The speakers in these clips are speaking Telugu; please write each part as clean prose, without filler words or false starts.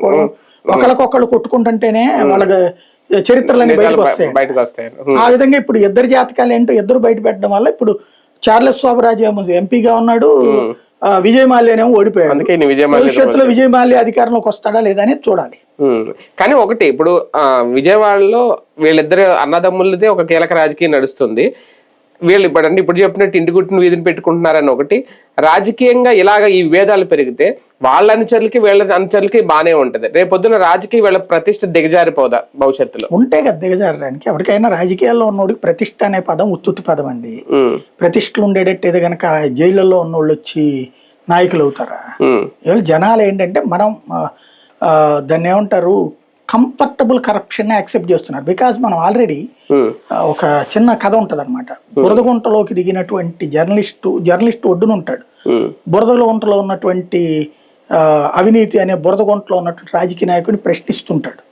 చేసుకోవడం, ఒకళ్ళకొకళ్ళు కొట్టుకుంటుంటేనే వాళ్ళకి చరిత్రలన్నీ బయటకు వస్తాయి. ఆ విధంగా ఇప్పుడు ఇద్దరు జాతకాలు ఏంటో ఇద్దరు బయట పెట్టడం వల్ల ఇప్పుడు చార్లెస్ శోభరాజు ఏమో ఎంపీగా ఉన్నాడు, విజయ్ మాల్యానేమో ఓడిపోయాడు. భవిష్యత్తులో విజయ్ మాల్యా అధికారంలోకి వస్తాడా లేదా అనేది చూడాలి. కానీ ఒకటి ఇప్పుడు విజయవాడలో వీళ్ళిద్దరు అన్నదమ్ములదే ఒక కీలక రాజకీయం నడుస్తుంది. వీళ్ళు ఇప్పుడు చెప్పినట్టు ఇంటి గుట్టును వీధిని పెట్టుకుంటున్నారని ఒకటి, రాజకీయంగా ఇలాగ ఈ విభేదాలు పెరిగితే వాళ్ళ అనుచరులకి వీళ్ళ అనుచరులకి బానే ఉంటది, రేపొద్దున రాజకీయ వీళ్ళ ప్రతిష్ట దిగజారిపోదా భవిష్యత్తులో? ఉంటే కదా దిగజారడానికి. ఎవరికైనా రాజకీయాల్లో ఉన్నోడికి ప్రతిష్ట అనే పదం ఉత్తుత్తి పదం అండి. ప్రతిష్టలు ఉండేటట్టు ఏదో గనక జైళ్ళల్లో ఉన్నోళ్ళు వచ్చి నాయకులు అవుతారా? జనాలు ఏంటంటే మనం దాన్ని ఏమంటారు, కంఫర్టబుల్ కరప్షన్ యాక్సెప్ట్ చేస్తున్నారు. బికాజ్ మనం ఆల్రెడీ ఒక చిన్న కథ ఉంటది అనమాట. బురదగుంటలోకి దిగినటువంటి జర్నలిస్ట్ ఒడ్డున ఉంటాడు. బురదగుంటలో ఉన్నటువంటి అవినీతి అనే బురదగుంటలో ఉన్నటువంటి రాజకీయ నాయకుడిని ప్రశ్నిస్తుంటాడు.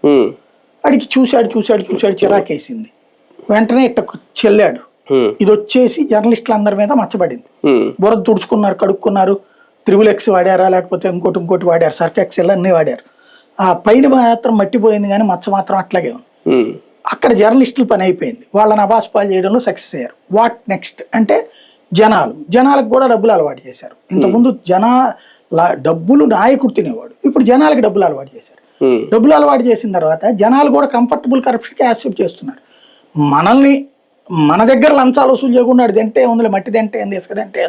వాడికి చూశాడు చిరాకేసింది. వెంటనే ఇట్ట చెల్లాడు. ఇది వచ్చేసి జర్నలిస్టులందరి మీద మచ్చబడింది. బురద తుడుచుకున్నారు, కడుక్కున్నారు, త్రిబుల్-X వాడారా లేకపోతే ఇంకోటి వాడారు, సర్ఫ్ ఎక్సెల్ అన్నీ వాడారు. ఆ పైన మాత్రం మట్టిపోయింది కానీ మచ్చ మాత్రం అట్లాగే ఉంది. అక్కడ జర్నలిస్టుల పని అయిపోయింది, వాళ్ళని అబాస్పాలు చేయడంలో సక్సెస్ అయ్యారు. వాట్ నెక్స్ట్ అంటే జనాలకు కూడా డబ్బులు అలవాటు చేశారు. ఇంతకుముందు డబ్బులు నాయకుడు తినేవాడు, ఇప్పుడు జనాలకు డబ్బులు అలవాటు చేశారు. డబ్బులు అలవాటు చేసిన తర్వాత జనాలు కూడా కంఫర్టబుల్ కరప్షన్కి యాక్సెప్ట్ చేస్తున్నారు. మన దగ్గర లంచాలు వసూలు చేయకుండా తింటే ఉంది, మట్టి తింటే ఏంది, ఇసుక తింటే